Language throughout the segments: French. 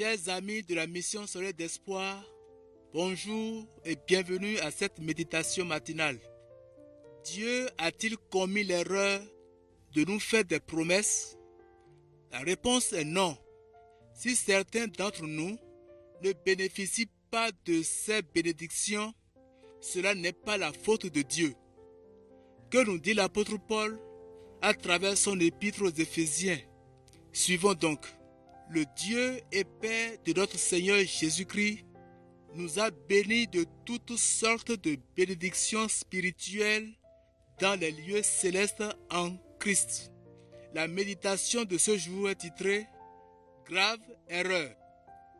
Chers amis de la mission Soleil d'Espoir, bonjour et bienvenue à cette méditation matinale. Dieu a-t-il commis l'erreur de nous faire des promesses? La réponse est non. Si certains d'entre nous ne bénéficient pas de ces bénédictions, cela n'est pas la faute de Dieu. Que nous dit l'apôtre Paul à travers son épître aux Éphésiens? Suivons donc. Le Dieu et Père de notre Seigneur Jésus-Christ nous a bénis de toutes sortes de bénédictions spirituelles dans les lieux célestes en Christ. La méditation de ce jour est titrée « Grave erreur ».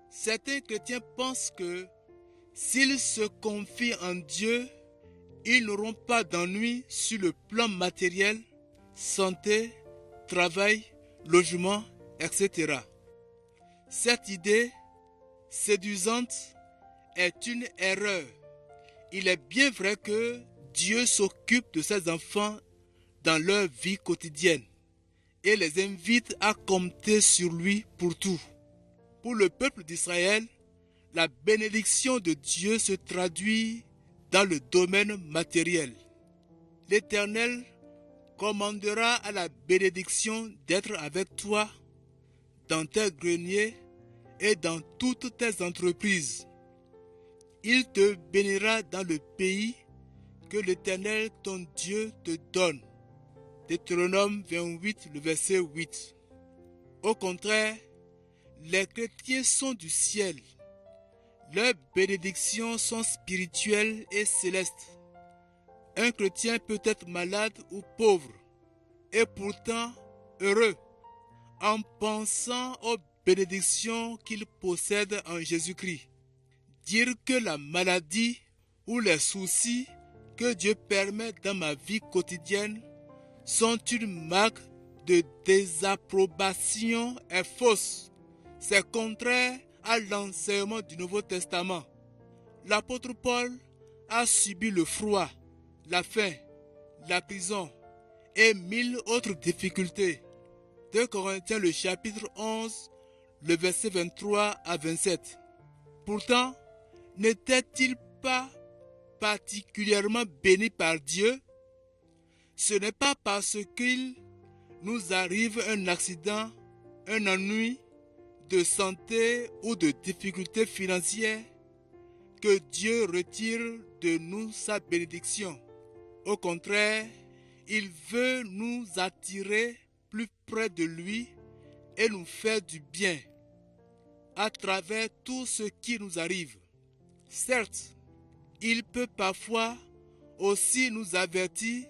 Certains chrétiens pensent que s'ils se confient en Dieu, ils n'auront pas d'ennui sur le plan matériel, santé, travail, logement, etc. Cette idée séduisante est une erreur. Il est bien vrai que Dieu s'occupe de ses enfants dans leur vie quotidienne et les invite à compter sur lui pour tout. Pour le peuple d'Israël, la bénédiction de Dieu se traduit dans le domaine matériel. L'Éternel commandera à la bénédiction d'être avec toi dans tes greniers et dans toutes tes entreprises. Il te bénira dans le pays que l'Éternel ton Dieu te donne. Deutéronome 28, le verset 8. Au contraire, les chrétiens sont du ciel. Leurs bénédictions sont spirituelles et célestes. Un chrétien peut être malade ou pauvre, et pourtant heureux, en pensant aux bénédictions qu'il possède en Jésus-Christ. Dire que la maladie ou les soucis que Dieu permet dans ma vie quotidienne sont une marque de désapprobation est fausse. C'est contraire à l'enseignement du Nouveau Testament. L'apôtre Paul a subi le froid, la faim, la prison et 1000 autres difficultés. 2 Corinthiens le chapitre 11, le verset 23 à 27. Pourtant, n'était-il pas particulièrement béni par Dieu? Ce n'est pas parce qu'il nous arrive un accident, un ennui de santé ou de difficultés financières que Dieu retire de nous sa bénédiction. Au contraire, il veut nous attirer plus près de lui et nous faire du bien à travers tout ce qui nous arrive. Certes, il peut parfois aussi nous avertir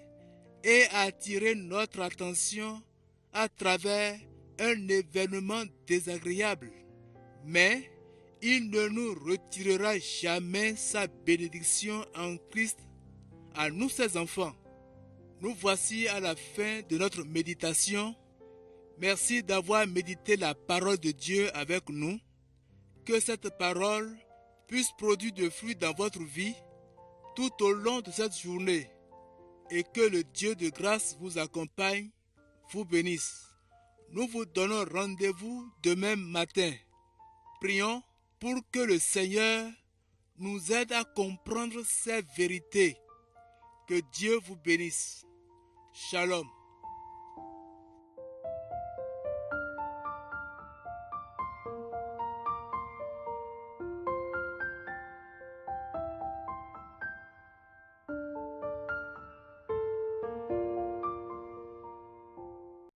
et attirer notre attention à travers un événement désagréable, mais il ne nous retirera jamais sa bénédiction en Christ à nous ses enfants. Nous voici à la fin de notre méditation. Merci d'avoir médité la parole de Dieu avec nous. Que cette parole puisse produire de fruits dans votre vie tout au long de cette journée et que le Dieu de grâce vous accompagne, vous bénisse. Nous vous donnons rendez-vous demain matin. Prions pour que le Seigneur nous aide à comprendre ces vérités. Que Dieu vous bénisse. Shalom.